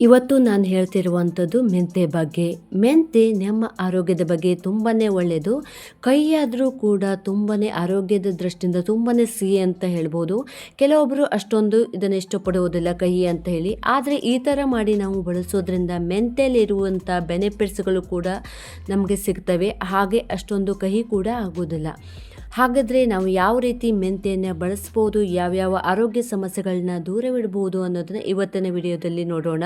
ಇವತ್ತು ನಾನು ಹೇಳ್ತಿರುವಂಥದ್ದು ಮೆಂತೆ ಬಗ್ಗೆ. ಮೆಂತೆ ನಮ್ಮ ಆರೋಗ್ಯದ ಬಗ್ಗೆ ತುಂಬಾ ಒಳ್ಳೆಯದು. ಕಹಿಯಾದರೂ ಕೂಡ ತುಂಬಾ ಆರೋಗ್ಯದ ದೃಷ್ಟಿಯಿಂದ ತುಂಬಾ ಸಿಹಿ ಅಂತ ಹೇಳ್ಬೋದು. ಕೆಲವೊಬ್ಬರು ಅಷ್ಟೊಂದು ಇದನ್ನು ಇಷ್ಟಪಡುವುದಿಲ್ಲ ಕಹಿ ಅಂತ ಹೇಳಿ. ಆದರೆ ಈ ಥರ ಮಾಡಿ ನಾವು ಬಳಸೋದ್ರಿಂದ ಮೆಂತೆಯಲ್ಲಿರುವಂಥ ಬೆನಿಫಿಟ್ಸ್ಗಳು ಕೂಡ ನಮಗೆ ಸಿಗ್ತವೆ. ಹಾಗೆ ಅಷ್ಟೊಂದು ಕಹಿ ಕೂಡ ಆಗೋದಿಲ್ಲ. ಹಾಗಾದರೆ ನಾವು ಯಾವ ರೀತಿ ಮೆಂತೆಯನ್ನು ಬಳಸ್ಬೋದು, ಯಾವ್ಯಾವ ಆರೋಗ್ಯ ಸಮಸ್ಯೆಗಳನ್ನ ದೂರವಿಡ್ಬೋದು ಅನ್ನೋದನ್ನು ಇವತ್ತಿನ ವಿಡಿಯೋದಲ್ಲಿ ನೋಡೋಣ.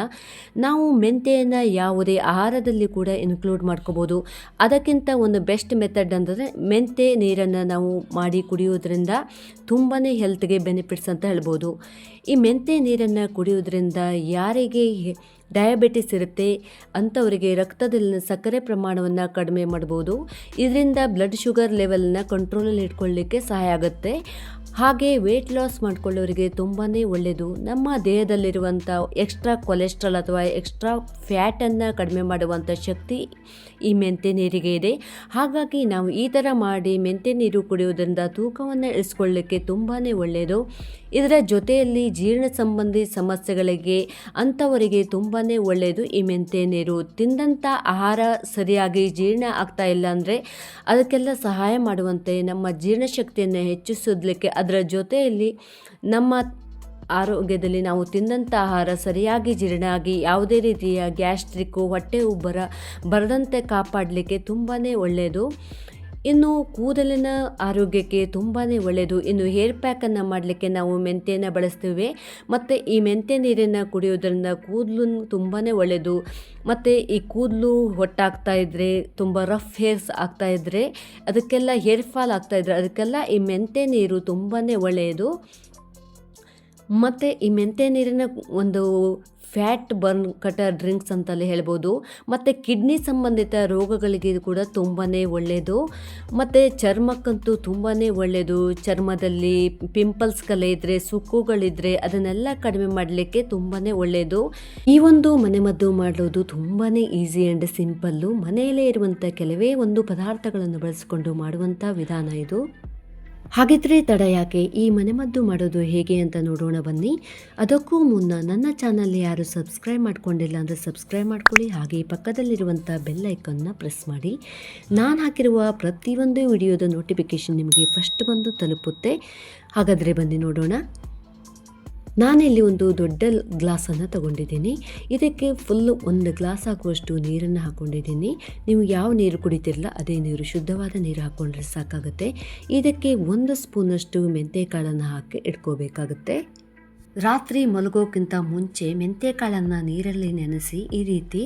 ನಾವು ಮೆಂತೆಯನ್ನು ಯಾವುದೇ ಆಹಾರದಲ್ಲಿ ಕೂಡ ಇನ್ಕ್ಲೂಡ್ ಮಾಡ್ಕೋಬೋದು. ಅದಕ್ಕಿಂತ ಒಂದು ಬೆಸ್ಟ್ ಮೆಥಡ್ ಅಂದರೆ ಮೆಂತೆ ನೀರನ್ನು ನಾವು ಮಾಡಿ ಕುಡಿಯೋದ್ರಿಂದ ತುಂಬಾ ಹೆಲ್ತ್ಗೆ ಬೆನಿಫಿಟ್ಸ್ ಅಂತ ಹೇಳ್ಬೋದು. ಈ ಮೆಂತೆ ನೀರನ್ನು ಕುಡಿಯೋದ್ರಿಂದ ಯಾರಿಗೆ ಡಯಾಬಿಟಿಸ್ ಇರುತ್ತೆ ಅಂಥವರಿಗೆ ರಕ್ತದಲ್ಲಿನ ಸಕ್ಕರೆ ಪ್ರಮಾಣವನ್ನು ಕಡಿಮೆ ಮಾಡ್ಬೋದು. ಇದರಿಂದ ಬ್ಲಡ್ ಶುಗರ್ ಲೆವೆಲನ್ನ ಕಂಟ್ರೋಲಲ್ಲಿ ಇಟ್ಕೊಳ್ಳಿಕ್ಕೆ ಸಹಾಯ ಆಗುತ್ತೆ. ಹಾಗೆ ವೆಯ್ಟ್ ಲಾಸ್ ಮಾಡ್ಕೊಳ್ಳೋರಿಗೆ ತುಂಬಾ ಒಳ್ಳೆಯದು. ನಮ್ಮ ದೇಹದಲ್ಲಿರುವಂಥ ಎಕ್ಸ್ಟ್ರಾ ಕೊಲೆಸ್ಟ್ರಾಲ್ ಅಥವಾ ಎಕ್ಸ್ಟ್ರಾ ಫ್ಯಾಟನ್ನು ಕಡಿಮೆ ಮಾಡುವಂಥ ಶಕ್ತಿ ಈ ಮೆಂತೆ ನೀರಿಗೆ ಇದೆ. ಹಾಗಾಗಿ ನಾವು ಈ ಥರ ಮಾಡಿ ಮೆಂತೆ ನೀರು ಕುಡಿಯೋದ್ರಿಂದ ತೂಕವನ್ನು ಇಳಿಸ್ಕೊಳ್ಳಿಕ್ಕೆ ತುಂಬಾ ಒಳ್ಳೆಯದು. ಇದರ ಜೊತೆಯಲ್ಲಿ ಜೀರ್ಣ ಸಂಬಂಧಿ ಸಮಸ್ಯೆಗಳಿಗೆ ಅಂಥವರಿಗೆ ತುಂಬಾ ಒಳ್ಳೆಯದು ಈ ಮೆಂತೆ ನೀರು. ತಿಂದಂಥ ಆಹಾರ ಸರಿಯಾಗಿ ಜೀರ್ಣ ಆಗ್ತಾ ಇಲ್ಲ ಅಂದರೆ ಅದಕ್ಕೆಲ್ಲ ಸಹಾಯ ಮಾಡುವಂತೆ ನಮ್ಮ ಜೀರ್ಣಶಕ್ತಿಯನ್ನು ಹೆಚ್ಚಿಸೋದಕ್ಕೆ, ಅದರ ಜೊತೆಯಲ್ಲಿ ನಮ್ಮ ಆರೋಗ್ಯದಲ್ಲಿ ನಾವು ತಿಂದಂಥ ಆಹಾರ ಸರಿಯಾಗಿ ಜೀರ್ಣ ಆಗಿ ಯಾವುದೇ ರೀತಿಯ ಗ್ಯಾಸ್ಟ್ರಿಕ್ಕು, ಹೊಟ್ಟೆ ಉಬ್ಬರ ಬರದಂತೆ ಕಾಪಾಡಲಿಕ್ಕೆ ತುಂಬಾ ಒಳ್ಳೆಯದು. ಇನ್ನು ಕೂದಲಿನ ಆರೋಗ್ಯಕ್ಕೆ ತುಂಬಾ ಒಳ್ಳೆಯದು. ಇನ್ನು ಹೇರ್ ಪ್ಯಾಕನ್ನು ಮಾಡಲಿಕ್ಕೆ ನಾವು ಮೆಂತೆಯನ್ನು ಬಳಸ್ತೀವಿ. ಮತ್ತು ಈ ಮೆಂತೆ ನೀರನ್ನು ಕುಡಿಯೋದ್ರಿಂದ ಕೂದಲು ತುಂಬಾ ಒಳ್ಳೆಯದು. ಮತ್ತು ಈ ಕೂದಲು ಹೊಟ್ಟಾಗ್ತಾ ಇದ್ದರೆ, ತುಂಬ ರಫ್ ಹೇರ್ಸ್ ಆಗ್ತಾಯಿದ್ರೆ, ಅದಕ್ಕೆಲ್ಲ ಹೇರ್ ಫಾಲ್ ಆಗ್ತಾಯಿದ್ರೆ ಅದಕ್ಕೆಲ್ಲ ಈ ಮೆಂತೆ ನೀರು ತುಂಬಾ ಒಳ್ಳೆಯದು. ಮತ್ತು ಈ ಮೆಂತೆ ನೀರಿನ ಒಂದು ಫ್ಯಾಟ್ ಬರ್ನ್ ಕಟರ್ ಡ್ರಿಂಕ್ಸ್ ಅಂತಲೇ ಹೇಳ್ಬೋದು. ಮತ್ತು ಕಿಡ್ನಿ ಸಂಬಂಧಿತ ರೋಗಗಳಿಗೆ ಕೂಡ ತುಂಬಾ ಒಳ್ಳೆಯದು. ಮತ್ತು ಚರ್ಮಕ್ಕಂತೂ ತುಂಬಾ ಒಳ್ಳೆಯದು. ಚರ್ಮದಲ್ಲಿ ಪಿಂಪಲ್ಸ್ ಕಲೆ ಇದ್ದರೆ, ಸುಕ್ಕುಗಳಿದ್ದರೆ ಅದನ್ನೆಲ್ಲ ಕಡಿಮೆ ಮಾಡಲಿಕ್ಕೆ ತುಂಬಾ ಒಳ್ಳೆಯದು. ಈ ಒಂದು ಮನೆಮದ್ದು ಮಾಡೋದು ತುಂಬಾ ಈಸಿ ಆ್ಯಂಡ್ ಸಿಂಪಲ್ಲು. ಮನೆಯಲ್ಲೇ ಇರುವಂಥ ಕೆಲವೇ ಒಂದು ಪದಾರ್ಥಗಳನ್ನು ಬಳಸಿಕೊಂಡು ಮಾಡುವಂಥ ವಿಧಾನ ಇದು. ಹಾಗಿದ್ರೆ ತಡ ಯಾಕೆ, ಈ ಮನೆಮದ್ದು ಮಾಡೋದು ಹೇಗೆ ಅಂತ ನೋಡೋಣ ಬನ್ನಿ. ಅದಕ್ಕೂ ಮುನ್ನ ನನ್ನ ಚಾನಲ್ ಯಾರು ಸಬ್ಸ್ಕ್ರೈಬ್ ಮಾಡ್ಕೊಂಡಿಲ್ಲ ಅಂದರೆ ಸಬ್ಸ್ಕ್ರೈಬ್ ಮಾಡ್ಕೊಳ್ಳಿ. ಹಾಗೆ ಪಕ್ಕದಲ್ಲಿರುವಂಥ ಬೆಲ್ ಐಕನ್ನ ಪ್ರೆಸ್ ಮಾಡಿ. ನಾನು ಹಾಕಿರುವ ಪ್ರತಿಯೊಂದು ವಿಡಿಯೋದ ನೋಟಿಫಿಕೇಷನ್ ನಿಮಗೆ ಫಸ್ಟ್ ಬಂದು ತಲುಪುತ್ತೆ. ಹಾಗಾದರೆ ಬನ್ನಿ ನೋಡೋಣ. ನಾನಿಲ್ಲಿ ಒಂದು ದೊಡ್ಡ ಗ್ಲಾಸನ್ನು ತಗೊಂಡಿದ್ದೀನಿ. ಇದಕ್ಕೆ ಫುಲ್ಲು 1 ಗ್ಲಾಸ್ ಆಗುವಷ್ಟು ನೀರನ್ನು ಹಾಕ್ಕೊಂಡಿದ್ದೀನಿ. ನೀವು ಯಾವ ನೀರು ಕುಡಿತಿರಲ್ಲ ಅದೇ ನೀರು, ಶುದ್ಧವಾದ ನೀರು ಹಾಕ್ಕೊಂಡ್ರೆ ಸಾಕಾಗುತ್ತೆ. ಇದಕ್ಕೆ 1 ಸ್ಪೂನಷ್ಟು ಮೆಂತೆಕಾಳನ್ನು ಹಾಕಿ ಇಟ್ಕೋಬೇಕಾಗುತ್ತೆ. ರಾತ್ರಿ ಮಲಗೋಕ್ಕಿಂತ ಮುಂಚೆ ಮೆಂತೆಕಾಳನ್ನು ನೀರಲ್ಲಿ ನೆನೆಸಿ ಈ ರೀತಿ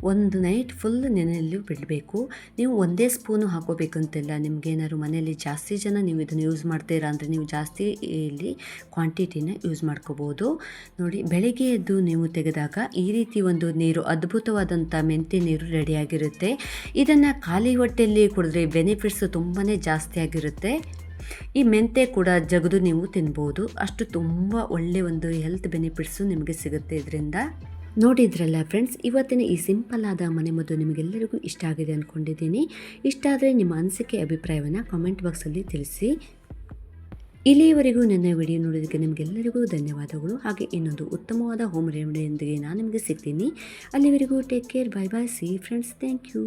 ಒಂದು ನೈಟ್ ಫುಲ್ ನೆನೆಯಲು ಬಿಡಬೇಕು. ನೀವು ಒಂದೇ ಸ್ಪೂನು ಹಾಕೋಬೇಕಂತಿಲ್ಲ. ನಿಮಗೇನಾದ್ರು ಮನೆಯಲ್ಲಿ ಜಾಸ್ತಿ ಜನ ನೀವು ಇದನ್ನು ಯೂಸ್ ಮಾಡ್ತೀರಾ ಅಂದರೆ ನೀವು ಜಾಸ್ತಿ ಇಲ್ಲಿ ಕ್ವಾಂಟಿಟಿನ ಯೂಸ್ ಮಾಡ್ಕೋಬೋದು. ನೋಡಿ, ಬೆಳಗ್ಗೆ ಎದ್ದು ನೀವು ತೆಗೆದಾಗ ಈ ರೀತಿ ಒಂದು ನೀರು, ಅದ್ಭುತವಾದಂಥ ಮೆಂತೆ ನೀರು ರೆಡಿಯಾಗಿರುತ್ತೆ. ಇದನ್ನು ಖಾಲಿ ಹೊಟ್ಟೆಯಲ್ಲಿ ಕುಡಿದ್ರೆ ಬೆನಿಫಿಟ್ಸ್ ತುಂಬಾ ಜಾಸ್ತಿ ಆಗಿರುತ್ತೆ. ಈ ಮೆಂತೆ ಕೂಡ ಜಗದು ನೀವು ತಿನ್ಬೋದು. ಅಷ್ಟು ತುಂಬ ಒಳ್ಳೆಯ ಒಂದು ಹೆಲ್ತ್ ಬೆನಿಫಿಟ್ಸು ನಿಮಗೆ ಸಿಗುತ್ತೆ ಇದರಿಂದ. ನೋಡಿದ್ರಲ್ಲ ಫ್ರೆಂಡ್ಸ್, ಇವತ್ತಿನ ಈ ಸಿಂಪಲ್ ಆದ ಮನೆಮದ್ದು ನಿಮಗೆಲ್ಲರಿಗೂ ಇಷ್ಟ ಆಗಿದೆ ಅಂದ್ಕೊಂಡಿದ್ದೀನಿ. ಇಷ್ಟ ಆದರೆ ನಿಮ್ಮ ಅನಿಸಿಕೆ ಅಭಿಪ್ರಾಯವನ್ನು ಕಾಮೆಂಟ್ ಬಾಕ್ಸಲ್ಲಿ ತಿಳಿಸಿ. ಇಲ್ಲಿಯವರೆಗೂ ನನ್ನ ವಿಡಿಯೋ ನೋಡೋದಕ್ಕೆ ನಿಮಗೆಲ್ಲರಿಗೂ ಧನ್ಯವಾದಗಳು. ಹಾಗೆ ಇನ್ನೊಂದು ಉತ್ತಮವಾದ ಹೋಮ್ ರೆಮಿಡಿಯೊಂದಿಗೆ ನಾನು ನಿಮಗೆ ಸಿಗ್ತೀನಿ. ಅಲ್ಲಿವರೆಗೂ take care, bye bye, see friends, thank you.